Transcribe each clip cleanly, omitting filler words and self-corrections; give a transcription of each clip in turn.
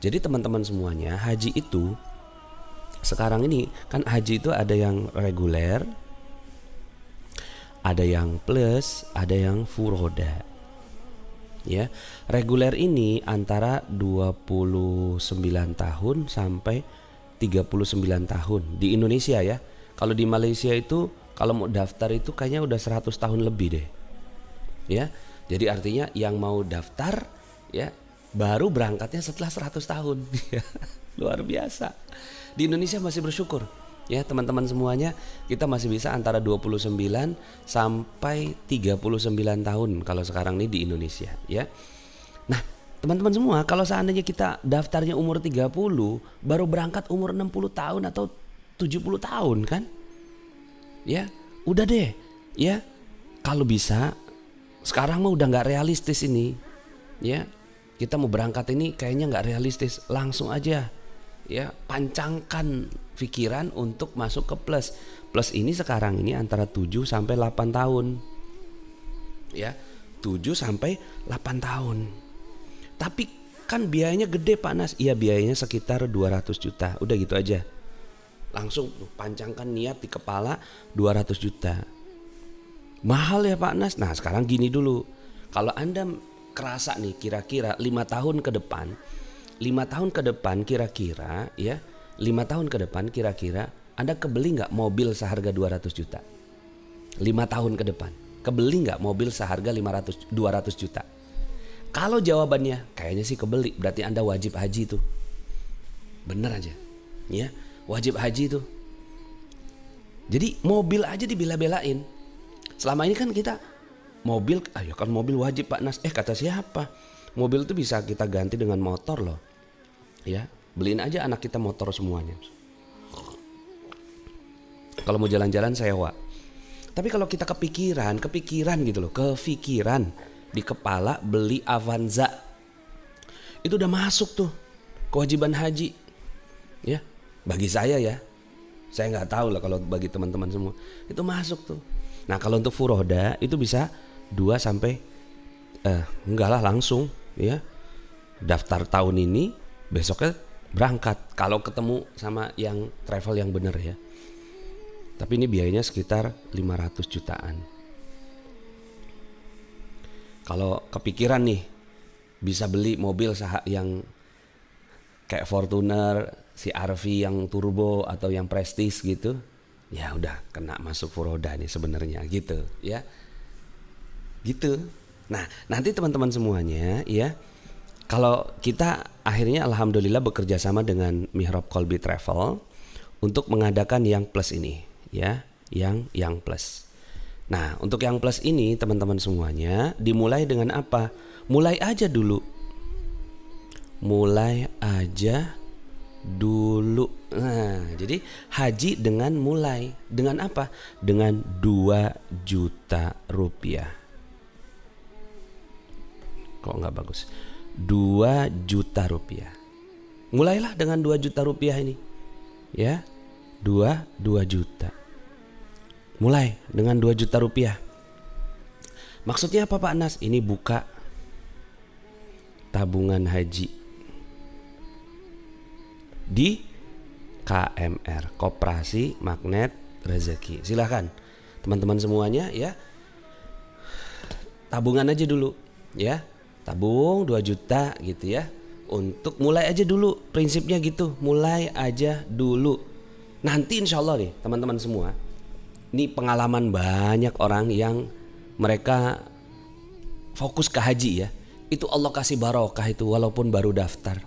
Jadi teman-teman semuanya, haji itu sekarang ini kan haji itu ada yang reguler, ada yang plus, ada yang furoda. Ya, reguler ini antara 29 tahun sampai 39 tahun di Indonesia ya. Kalau di Malaysia itu kalau mau daftar itu kayaknya udah 100 tahun lebih deh. Ya. Jadi artinya yang mau daftar ya baru berangkatnya setelah 100 tahun. Luar biasa. Di Indonesia masih bersyukur ya teman-teman semuanya, kita masih bisa antara 29 sampai 39 tahun kalau sekarang ini di Indonesia ya. Nah, teman-teman semua, kalau seandainya kita daftarnya umur 30, baru berangkat umur 60 tahun atau 70 tahun kan? Ya, udah deh ya. Kalau bisa sekarang mah udah gak realistis ini ya. Kita mau berangkat ini kayaknya gak realistis. Langsung aja ya, pancangkan pikiran untuk masuk ke plus. Plus ini sekarang ini antara 7 sampai 8 tahun. Ya, 7 sampai 8 tahun. Tapi kan biayanya gede Pak Nas. Iya, biayanya sekitar 200 juta. Udah gitu aja. Langsung pancangkan niat di kepala 200 juta. Mahal ya Pak Nas. Nah, sekarang gini dulu. Kalau Anda kerasa nih kira-kira 5 tahun ke depan, 5 tahun ke depan kira-kira ya, 5 tahun ke depan kira-kira Anda kebeli gak mobil seharga 200 juta? 5 tahun ke depan kebeli gak mobil seharga 200 juta? Kalau jawabannya kayaknya sih kebeli, berarti Anda wajib haji tuh. Bener aja ya, wajib haji tuh. Jadi mobil aja dibela-belain. Selama ini kan kita mobil, ayo kan mobil wajib Pak Nas. Kata siapa? Mobil tuh bisa kita ganti dengan motor loh. Ya, beliin aja anak kita motor semuanya. Kalau mau jalan-jalan sewa. Tapi kalau kita kepikiran gitu loh, kepikiran di kepala beli Avanza, itu udah masuk tuh kewajiban haji. Ya, bagi saya ya. Saya nggak tahu lah kalau bagi teman-teman semua. Itu masuk tuh. Nah, kalau untuk furoda itu bisa 2 sampai enggak lah langsung ya. Daftar tahun ini, besoknya berangkat kalau ketemu sama yang travel yang bener ya. Tapi ini biayanya sekitar 500 jutaan. Kalau kepikiran nih bisa beli mobil yang kayak Fortuner, CR-V yang turbo atau yang prestige gitu, ya udah kena masuk furoda nih sebenarnya gitu ya. Gitu. Nah, nanti teman-teman semuanya ya, kalau kita akhirnya alhamdulillah bekerja sama dengan Mihrab Qalbi Travel untuk mengadakan yang plus ini ya, yang plus. Nah, untuk yang plus ini teman-teman semuanya dimulai dengan apa? Mulai aja dulu. Nah, jadi haji dengan mulai dengan apa? Dengan 2 juta rupiah. Kok nggak bagus? 2 juta rupiah. Mulailah dengan 2 juta rupiah ini. Ya, 2 juta. Mulai dengan 2 juta rupiah. Maksudnya apa Pak Nas? Ini buka tabungan haji di KMR, Koperasi Magnet Rezeki. Silahkan teman-teman semuanya ya, tabungan aja dulu ya. Tabung 2 juta gitu ya. Untuk mulai aja dulu, prinsipnya gitu. Mulai aja dulu. Nanti insya Allah nih teman-teman semua, ini pengalaman banyak orang yang mereka fokus ke haji ya. Itu Allah kasih barokah itu walaupun baru daftar.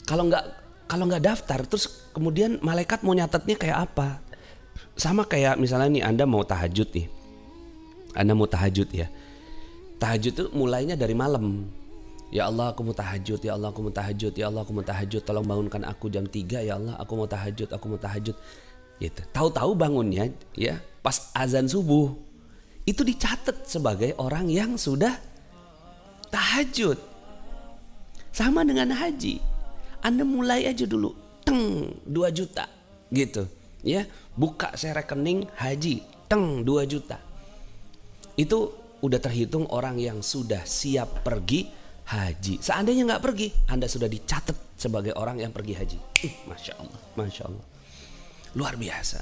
Kalau nggak daftar terus kemudian malaikat mau nyatetnya kayak apa? Sama kayak misalnya nih Anda mau tahajud nih. Anda mau tahajud ya. Tahajud itu mulainya dari malam. Ya Allah aku mau tahajud, ya Allah aku mau tahajud, ya Allah aku mau tahajud, tolong bangunkan aku jam 3 ya Allah, aku mau tahajud gitu. Tahu-tahu bangunnya ya pas azan subuh. Itu dicatat sebagai orang yang sudah tahajud. Sama dengan haji. Anda mulai aja dulu, 2 juta gitu ya. Buka rekening haji, 2 juta. Itu udah terhitung orang yang sudah siap pergi haji. Seandainya nggak pergi, Anda sudah dicatat sebagai orang yang pergi haji. Masya Allah, Masya Allah, luar biasa.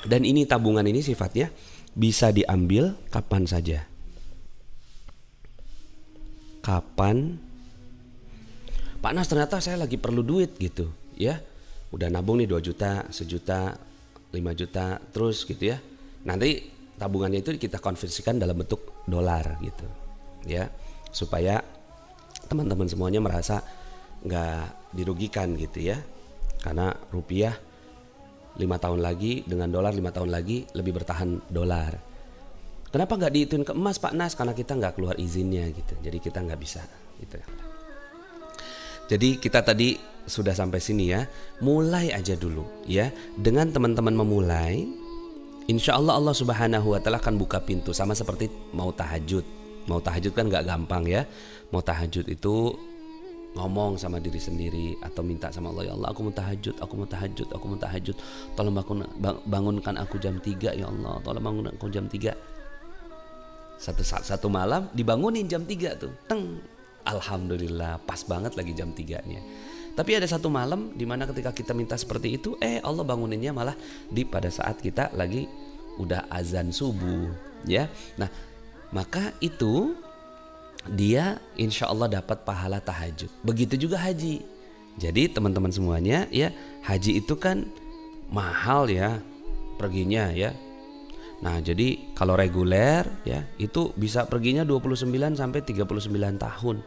Dan ini tabungan ini sifatnya bisa diambil kapan saja. Kapan? Pak Nas, ternyata saya lagi perlu duit gitu ya. Udah nabung nih 2 juta, 1 juta, 5 juta terus gitu ya. Nanti tabungannya itu kita konversikan dalam bentuk dolar gitu ya, supaya teman-teman semuanya merasa nggak dirugikan gitu ya. Karena rupiah 5 tahun lagi dengan dolar 5 tahun lagi lebih bertahan dolar. Kenapa nggak diituin ke emas Pak Nas? Karena kita nggak keluar izinnya gitu, jadi kita nggak bisa gitu. Jadi kita tadi sudah sampai sini ya. Mulai aja dulu ya. Dengan teman-teman memulai, insya Allah Allah Subhanahu Wa Taala akan buka pintu. Sama seperti mau tahajud. Mau tahajud kan nggak gampang ya. Mau tahajud itu ngomong sama diri sendiri atau minta sama Allah, ya Allah aku mau tahajud, aku mau tahajud, aku mau tahajud. Tolong bangunkan aku jam 3 ya Allah. Tolong bangunkan aku jam 3. Satu malam dibangunin jam 3 tuh. Teng. Alhamdulillah pas banget lagi jam 3-nya. Tapi ada satu malam dimana ketika kita minta seperti itu, Allah banguninnya malah pada saat kita lagi udah azan subuh ya. Nah maka itu dia insya Allah dapat pahala tahajud. Begitu juga haji. Jadi teman-teman semuanya ya, haji itu kan mahal ya perginya ya. Nah jadi kalau reguler ya itu bisa perginya 29 sampai 39 tahun.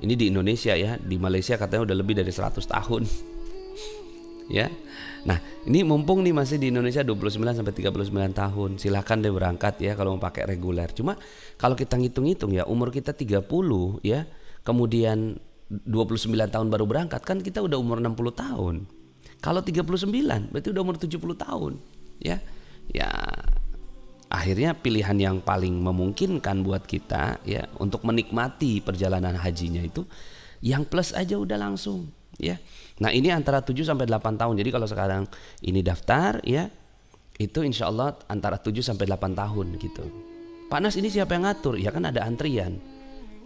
Ini di Indonesia ya, di Malaysia katanya udah lebih dari 100 tahun. Ya. Nah, ini mumpung nih masih di Indonesia 29 sampai 39 tahun. Silakan deh berangkat ya kalau mau pakai reguler. Cuma kalau kita ngitung-ngitung ya, umur kita 30 ya, kemudian 29 tahun baru berangkat, kan kita udah umur 60 tahun. Kalau 39 berarti udah umur 70 tahun, ya. Ya akhirnya pilihan yang paling memungkinkan buat kita ya untuk menikmati perjalanan hajinya itu yang plus aja udah langsung ya. Nah ini antara 7 sampai 8 tahun. Jadi kalau sekarang ini daftar ya, itu insya Allah antara 7 sampai 8 tahun gitu. Pak Nas, ini siapa yang ngatur? Ya kan ada antrian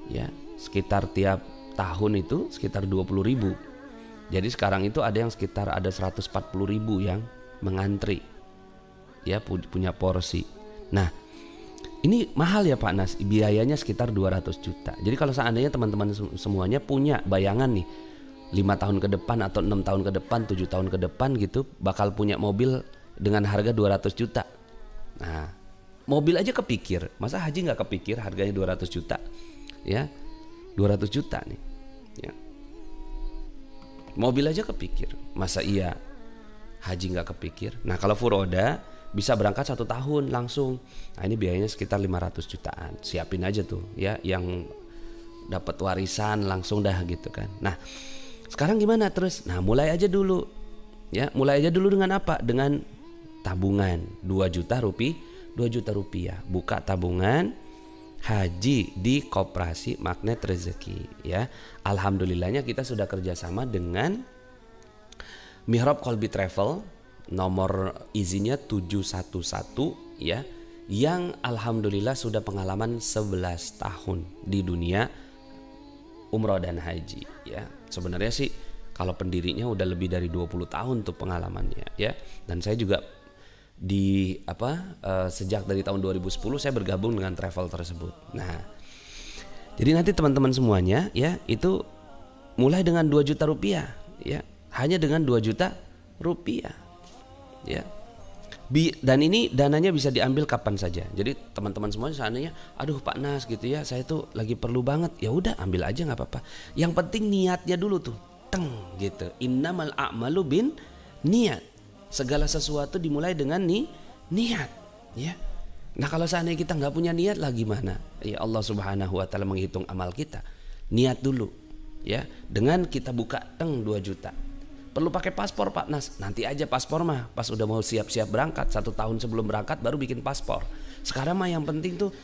ya, sekitar tiap tahun itu sekitar 20.000. Jadi sekarang itu ada yang sekitar ada 140.000 yang mengantri ya, punya porsi. Nah ini mahal ya Pak Nas, biayanya sekitar 200 juta. Jadi kalau seandainya teman-teman semuanya punya bayangan nih 5 tahun ke depan atau 6 tahun ke depan, 7 tahun ke depan gitu bakal punya mobil dengan harga 200 juta. Nah mobil aja kepikir, masa haji gak kepikir harganya 200 juta ya, 200 juta nih ya. Mobil aja kepikir, masa iya haji gak kepikir. Nah kalau furoda bisa berangkat 1 tahun langsung. Nah ini biayanya sekitar 500 jutaan. Siapin aja tuh ya, yang dapat warisan langsung dah gitu kan. Nah sekarang gimana terus? Nah mulai aja dulu ya, mulai aja dulu dengan apa? Dengan tabungan 2 juta rupiah. Buka tabungan haji di Koperasi Magnet Rezeki ya. Alhamdulillahnya kita sudah kerjasama dengan Mihrab Kolbi Travel, nomor izinnya 711 ya, yang alhamdulillah sudah pengalaman 11 tahun di dunia umroh dan haji ya. Sebenarnya sih kalau pendirinya udah lebih dari 20 tahun tuh pengalamannya ya. Dan saya juga sejak dari tahun 2010 saya bergabung dengan travel tersebut. Nah jadi nanti teman-teman semuanya ya itu mulai dengan 2 juta rupiah ya, hanya dengan 2 juta rupiah ya. Dan ini dananya bisa diambil kapan saja. Jadi teman-teman semuanya seandainya aduh Pak Nas gitu ya, saya tuh lagi perlu banget, ya udah ambil aja nggak apa-apa. Yang penting niatnya dulu tuh teng gitu. Innamal a'malu bin niat. Segala sesuatu dimulai dengan niat ya. Nah kalau seandainya kita nggak punya niat lah gimana? Ya Allah Subhanahu Wa Taala menghitung amal kita. Niat dulu ya, dengan kita buka teng 2 juta. Perlu pakai paspor Pak Nas? Nanti aja paspor mah pas udah mau siap-siap berangkat, 1 tahun sebelum berangkat baru bikin paspor. Sekarang mah yang penting tuh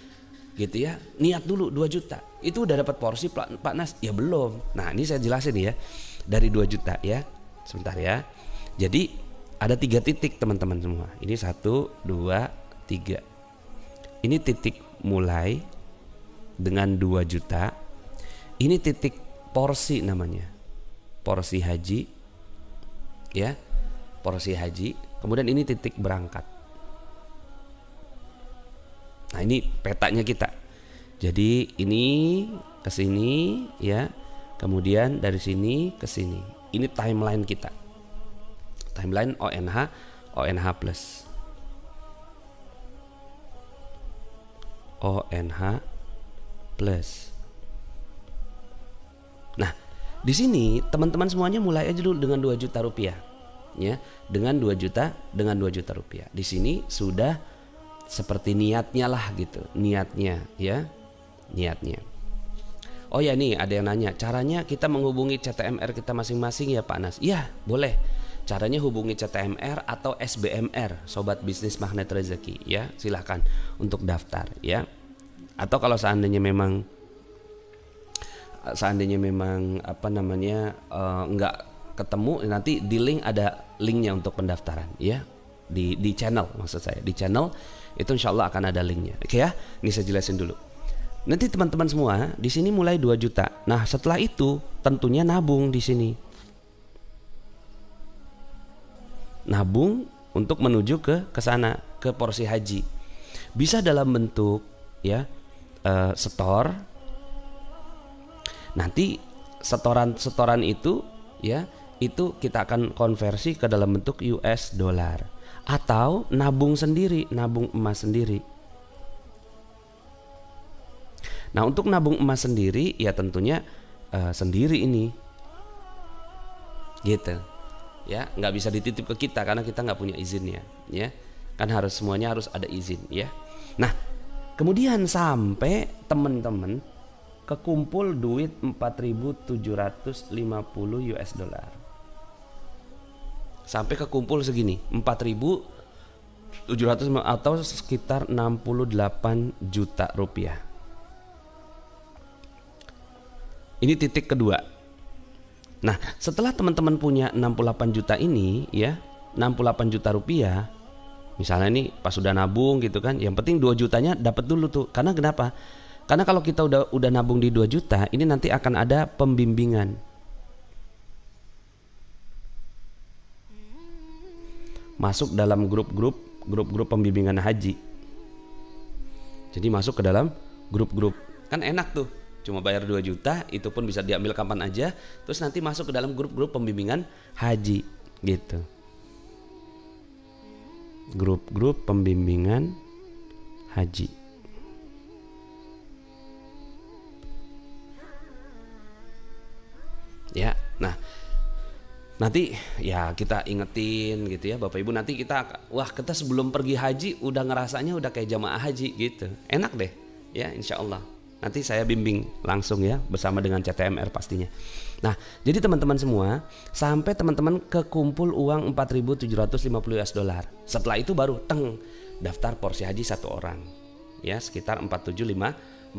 gitu ya, niat dulu 2 juta. Itu udah dapat porsi Pak Nas? Ya belum. Nah ini saya jelasin ya, dari 2 juta ya. Sebentar ya. Jadi ada 3 titik teman-teman semua. Ini 1, 2, 3. Ini titik mulai dengan 2 juta. Ini titik porsi namanya. Porsi haji. Ya. Porsi haji. Kemudian ini titik berangkat. Nah, ini petanya kita. Jadi ini ke sini ya. Kemudian dari sini ke sini. Ini timeline kita. Timeline ONH plus. ONH plus. Nah, di sini teman-teman semuanya mulai aja dulu dengan 2 juta rupiah. Ya, dengan 2 juta rupiah. Di sini sudah seperti niatnya lah gitu. Niatnya ya. Niatnya. Oh ya, nih ada yang nanya, caranya kita menghubungi CTMR kita masing-masing ya Pak Nas? Iya, boleh. Caranya hubungi CTMR atau SBMR, Sobat Bisnis Magnet Rezeki ya. Silahkan untuk daftar ya. Atau kalau seandainya memang apa namanya nggak ketemu, nanti di link ada linknya untuk pendaftaran ya. Di channel, maksud saya di channel itu insya Allah akan ada linknya. Oke ya, ini saya jelasin dulu. Nanti teman-teman semua di sini mulai 2 juta. Nah, setelah itu tentunya nabung di sini. Nabung untuk menuju ke sana, ke porsi haji. Bisa dalam bentuk ya setor. Nanti setoran itu ya, itu kita akan konversi ke dalam bentuk US dollar atau nabung sendiri, nabung emas sendiri. Nah, untuk nabung emas sendiri ya tentunya sendiri ini gitu ya, nggak bisa dititip ke kita karena kita nggak punya izinnya ya, kan semuanya harus ada izin ya. Nah, kemudian sampai teman-teman kekumpul duit 4.750 US dollar, sampai kekumpul segini 4.700 atau sekitar 68 juta rupiah. Ini titik kedua. Nah, setelah teman-teman punya 68 juta ini ya, 68 juta rupiah. Misalnya nih pas sudah nabung gitu kan, yang penting 2 jutanya dapat dulu tuh. Karena kenapa? Karena kalau kita udah nabung di 2 juta, ini nanti akan ada pembimbingan. Masuk dalam grup-grup pembimbingan haji. Jadi masuk ke dalam grup-grup. Kan enak tuh. Cuma bayar 2 juta, itu pun bisa diambil kapan aja. Terus nanti masuk ke dalam grup-grup pembimbingan haji gitu. Grup-grup pembimbingan haji. Ya, nah nanti ya kita ingetin gitu ya Bapak Ibu, nanti kita sebelum pergi haji udah ngerasanya udah kayak jamaah haji gitu. Enak deh ya, insya Allah. Nanti saya bimbing langsung ya bersama dengan CTMR pastinya. Nah, jadi teman-teman semua, sampai teman-teman kekumpul uang 4.750 US dollar. Setelah itu baru daftar porsi haji 1 orang. Ya, sekitar 4.750.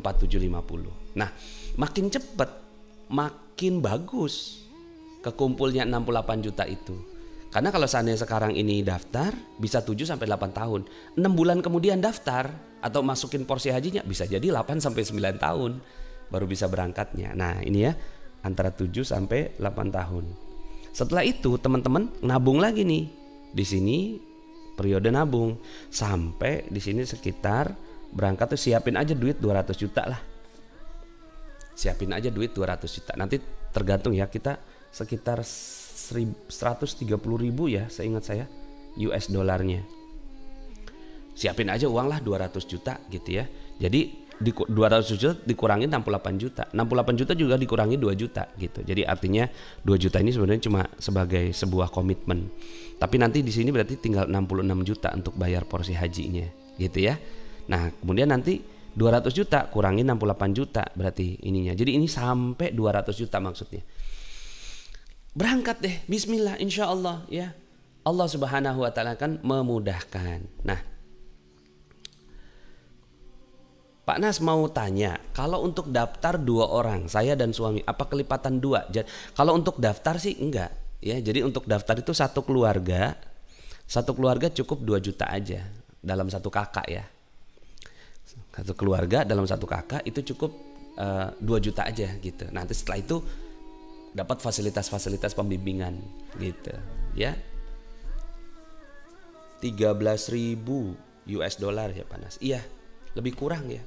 Nah, makin cepat makin bagus kekumpulnya 68 juta itu. Karena kalau seandainya sekarang ini daftar bisa 7 sampai 8 tahun. 6 bulan kemudian daftar atau masukin porsi hajinya bisa jadi 8 sampai 9 tahun baru bisa berangkatnya. Nah, ini ya antara 7 sampai 8 tahun. Setelah itu teman-teman nabung lagi nih. Di sini periode nabung sampai di sini sekitar berangkat tuh siapin aja duit 200 juta lah. Siapin aja duit 200 juta. Nanti tergantung ya, kita sekitar 130.000 ya seingat saya US dollarnya. Siapin aja uang lah 200 juta gitu ya. Jadi 200 juta dikurangi 68 juta. 68 juta juga dikurangi 2 juta gitu. Jadi artinya 2 juta ini sebenarnya cuma sebagai sebuah komitmen. Tapi nanti di sini berarti tinggal 66 juta untuk bayar porsi hajinya gitu ya. Nah, kemudian nanti 200 juta kurangi 68 juta berarti ininya. Jadi ini sampai 200 juta maksudnya. Berangkat deh, bismillah, insya Allah ya. Allah Subhanahu wa ta'ala kan memudahkan. Nah, Pak Nas mau tanya, kalau untuk daftar 2 orang, saya dan suami, apa kelipatan 2? Kalau untuk daftar sih enggak ya. Jadi untuk daftar itu satu keluarga cukup 2 juta aja dalam satu kakak ya. Satu keluarga dalam satu kakak itu cukup 2 juta aja gitu. Nanti setelah itu dapat fasilitas-fasilitas pembimbingan gitu ya. 13.000 US dollar ya Pak Nas. Iya, lebih kurang ya.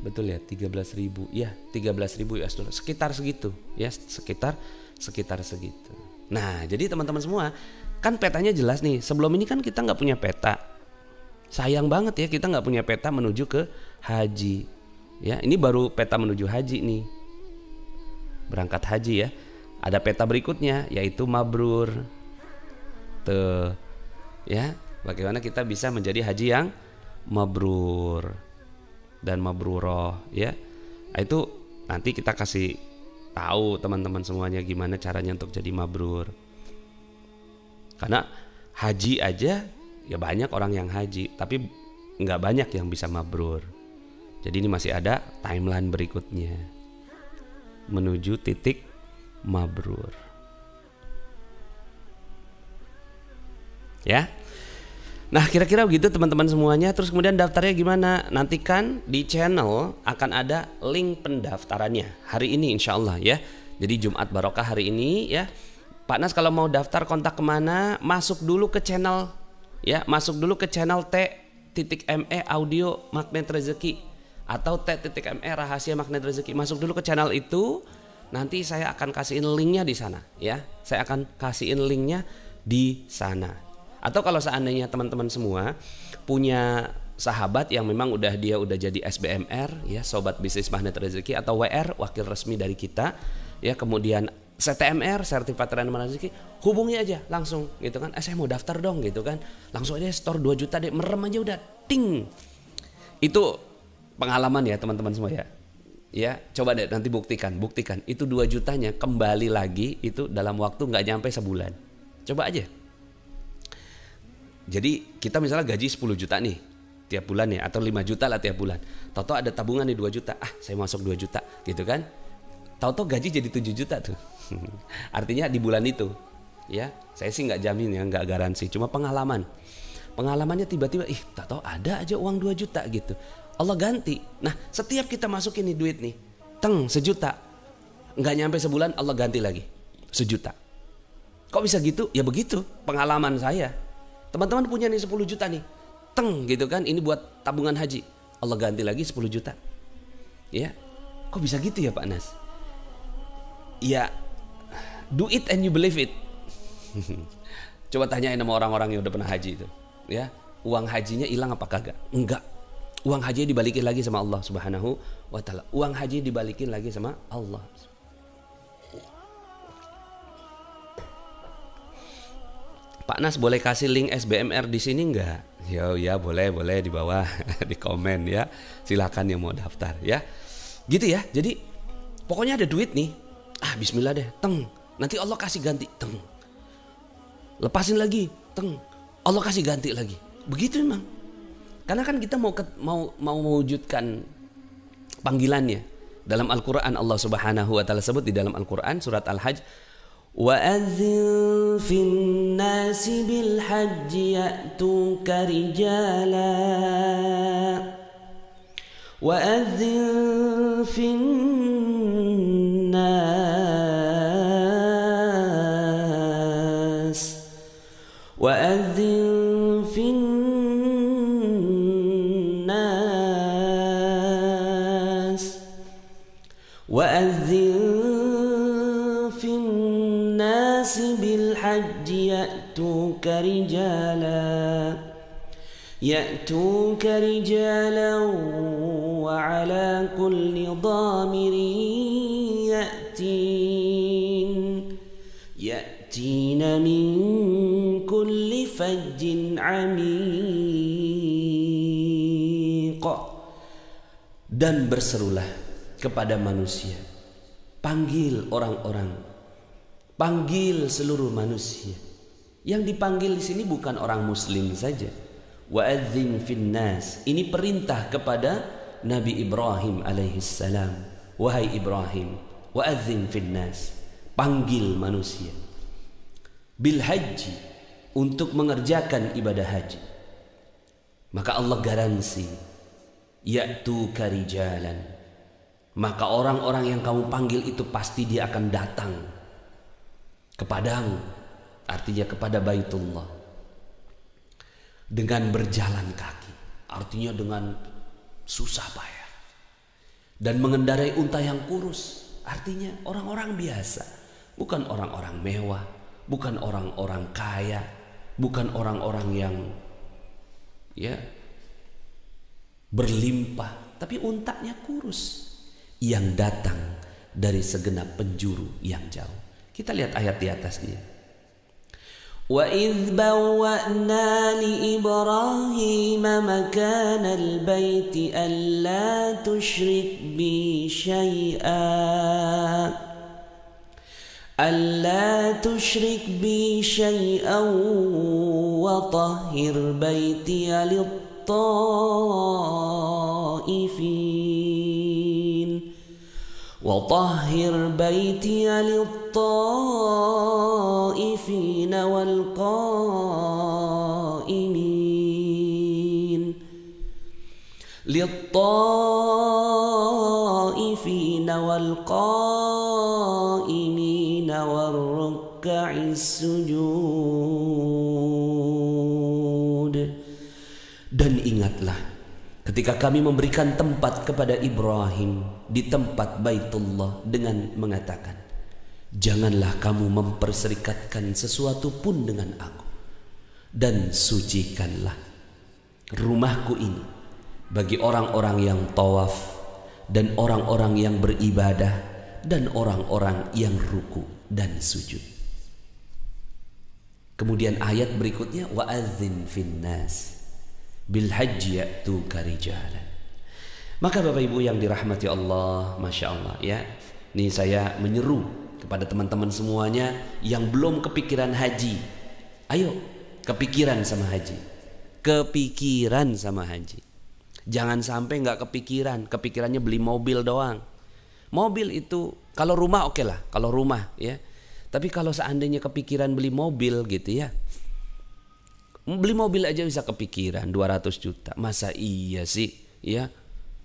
Betul ya, 13.000. Iya, 13.000 US dollar. Sekitar segitu ya, sekitar segitu. Nah, jadi teman-teman semua, kan petanya jelas nih. Sebelum ini kan kita nggak punya peta. Sayang banget ya kita nggak punya peta menuju ke haji. Ya, ini baru peta menuju haji nih. Berangkat haji ya. Ada peta berikutnya yaitu mabrur. Tuh. Ya, bagaimana kita bisa menjadi haji yang mabrur dan mabruroh ya. Nah, itu nanti kita kasih tahu teman-teman semuanya gimana caranya untuk jadi mabrur. Karena haji aja ya banyak orang yang haji, tapi nggak banyak yang bisa mabrur. Jadi ini masih ada timeline berikutnya menuju titik mabrur. Ya. Nah, kira-kira begitu teman-teman semuanya. Terus kemudian daftarnya gimana? Nantikan di channel akan ada link pendaftarannya hari ini insya Allah ya. Jadi Jumat Barokah hari ini ya. Pak Nas kalau mau daftar kontak kemana? Masuk dulu ke channel ya. Masuk dulu ke channel T.me Audio Magnet Rezeki atau T.me Rahasia Magnet Rezeki. Masuk dulu ke channel itu. Nanti saya akan kasihin linknya di sana ya. Saya akan kasihin linknya di sana. Atau kalau seandainya teman-teman semua punya sahabat yang memang dia udah jadi SBMR ya, Sobat Bisnis Magnet Rezeki, atau WR, wakil resmi dari kita ya, kemudian CTMR, Sertifikat Trainer Magnet Rezeki, hubungi aja langsung gitu kan. Saya mau daftar dong gitu kan. Langsung aja store 2 juta deh, merem aja udah ting. Itu pengalaman ya teman-teman semua ya. Ya, coba deh nanti buktikan itu 2 jutanya kembali lagi itu dalam waktu nggak nyampe sebulan. Coba aja. Jadi kita misalnya gaji 10 juta nih tiap bulan ya, atau 5 juta lah tiap bulan. Tahu-tahu ada tabungan nih 2 juta. Saya masuk 2 juta gitu kan. Tahu-tahu gaji jadi 7 juta tuh. Artinya di bulan itu ya, saya sih nggak jamin ya, nggak garansi, cuma pengalamannya tiba-tiba tahu-tahu ada aja uang 2 juta gitu. Allah ganti. Nah, setiap kita masukin nih duit nih, 1 juta. Nggak nyampe sebulan Allah ganti lagi 1 juta. Kok bisa gitu? Ya begitu pengalaman saya. Teman-teman punya nih 10 juta nih, gitu kan, ini buat tabungan haji, Allah ganti lagi 10 juta. Ya, kok bisa gitu ya Pak Nas? Ya, do it and you believe it. Coba tanyain sama orang-orang yang udah pernah haji itu, ya, uang hajinya hilang apa kagak? Enggak. Uang haji dibalikin lagi sama Allah Subhanahu wa taala. Uang haji dibalikin lagi sama Allah. Pak Nas boleh kasih link SBMR di sini enggak? Ya boleh di bawah di komen ya. Silakan yang mau daftar ya. Gitu ya. Jadi pokoknya ada duit nih. Bismillah deh. Nanti Allah kasih ganti. Lepasin lagi. Allah kasih ganti lagi. Begitu memang. Karena kan kita mau mewujudkan panggilannya. Dalam Al-Qur'an Allah Subhanahu wa taala sebut di dalam Al-Qur'an surat Al-Hajj, وَأَذِّن فِي النَّاسِ بِالْحَجِّ يَأْتُوكَ رِجَالًا وَأَذِّن فِي النَّاسِ وَأَذِّن فِي النَّاسِ وَأَذِّن بالحج يأتوك رجالا وعلى كل ضامر يأتين من كل فج عميق. Dan berserulah kepada manusia, panggil orang-orang, panggil seluruh manusia. Yang dipanggil di sini bukan orang muslim saja. Wa'adzin finnas. Ini perintah kepada Nabi Ibrahim alaihissalam. Wahai Ibrahim, wa'adzin finnas. Panggil manusia. Bil haji, untuk mengerjakan ibadah haji. Maka Allah garansi, ya'tuka rijalan, maka orang-orang yang kamu panggil itu pasti dia akan datang kepadamu, artinya kepada Baitullah, dengan berjalan kaki, artinya dengan susah payah, dan mengendarai unta yang kurus, artinya orang-orang biasa, bukan orang-orang mewah, bukan orang-orang kaya, bukan orang-orang yang berlimpah, tapi untanya kurus, yang datang dari segenap penjuru yang jauh. Kita lihat ayat di atasnya. وَإِذْ بَوَّأْنَا لِإِبْرَاهِيمَ مَكَانَ الْبَيْتِ أَلَّا تُشْرِكْ بِي شَيْئًا وَطَهِّرْ بَيْتِيَ للطائفين والقائمين والركع السجود. Dan ingatlah ketika kami memberikan tempat kepada Ibrahim di tempat Baitullah dengan mengatakan, janganlah kamu memperserikatkan sesuatu pun dengan aku, dan sucikanlah rumahku ini bagi orang-orang yang tawaf dan orang-orang yang beribadah dan orang-orang yang ruku dan sujud. Kemudian ayat berikutnya, wa'adzin finnas bil hajji ya'tuka rijalan. Maka Bapak Ibu yang dirahmati Allah, Masya Allah ya, ini saya menyeru kepada teman-teman semuanya yang belum kepikiran haji, ayo kepikiran sama haji, kepikiran sama haji. Jangan sampai nggak kepikiran, kepikirannya beli mobil doang. Mobil itu kalau rumah oke lah, kalau rumah ya. Tapi kalau seandainya kepikiran beli mobil gitu ya, beli mobil aja bisa kepikiran 200 juta. Masa iya sih ya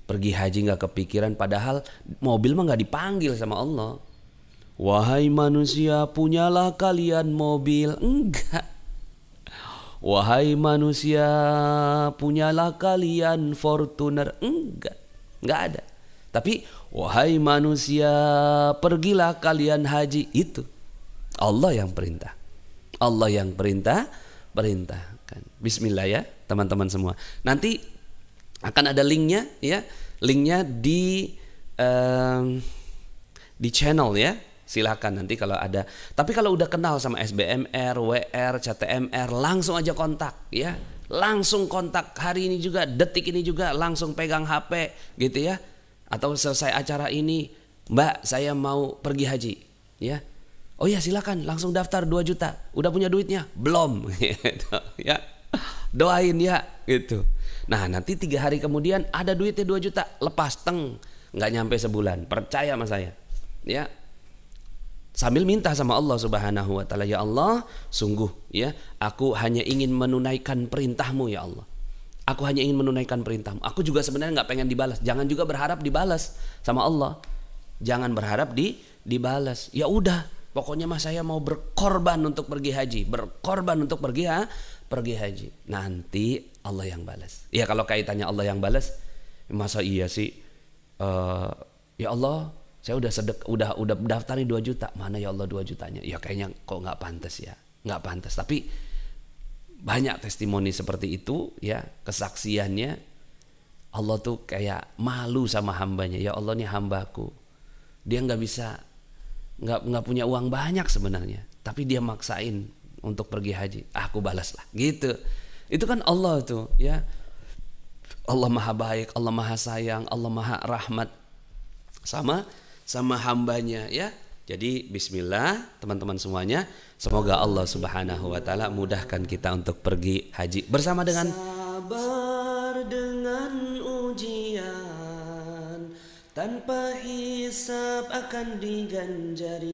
pergi haji nggak kepikiran, padahal mobil mah nggak dipanggil sama Allah. Wahai manusia, punyalah kalian mobil. Enggak. Wahai manusia, punyalah kalian Fortuner. Enggak ada. Tapi wahai manusia, pergilah kalian haji. Itu Allah yang perintah. Allah yang perintahkan. Bismillah ya teman-teman semua. Nanti akan ada linknya ya. Linknya di channel ya. Silakan nanti kalau ada. Tapi kalau udah kenal sama SBMR, WR, CTMR, langsung aja kontak ya. Langsung kontak hari ini juga, detik ini juga, langsung pegang HP gitu ya. Atau selesai acara ini, Mbak saya mau pergi haji ya. Oh ya silakan, langsung daftar 2 juta. Udah punya duitnya? Belum gitu, ya. Doain ya gitu. Nah nanti 3 hari kemudian ada duitnya 2 juta, lepas teng, nggak nyampe sebulan, percaya sama saya ya. Sambil minta sama Allah Subhanahu wa taala, ya Allah, sungguh ya, aku hanya ingin menunaikan perintahmu ya Allah. Aku hanya ingin menunaikan perintahmu. Aku juga sebenarnya nggak pengen dibalas. Jangan juga berharap dibalas sama Allah. Jangan berharap dibalas. Ya udah, pokoknya mah saya mau berkorban untuk pergi haji, berkorban untuk pergi haji. Nanti Allah yang balas. Ya kalau kaitannya Allah yang balas, masa iya sih? Ya Allah, saya udah daftarin 2 juta. Mana ya Allah 2 jutanya? Ya kayaknya kok nggak pantas ya. Nggak pantas. Tapi banyak testimoni seperti itu ya, kesaksiannya. Allah tuh kayak malu sama hambanya. Ya Allah, nih hambaku, dia nggak punya uang banyak sebenarnya, tapi dia maksain untuk pergi haji. Aku balas lah gitu. Itu kan Allah tuh ya. Allah maha baik, Allah maha sayang, Allah maha rahmat sama hambanya ya. Jadi bismillah teman-teman semuanya, semoga Allah Subhanahu wa taala mudahkan kita untuk pergi haji bersama dengan sabar dengan ujian, tanpa hisab akan diganjari.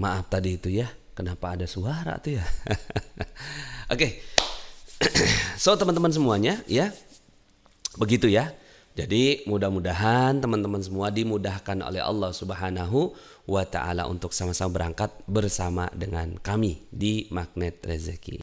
Maaf tadi itu ya, kenapa ada suara tuh ya? Oke. So teman-teman semuanya ya, begitu ya. Jadi mudah-mudahan teman-teman semua dimudahkan oleh Allah Subhanahu wa taala untuk sama-sama berangkat bersama dengan kami di Magnet Rezeki.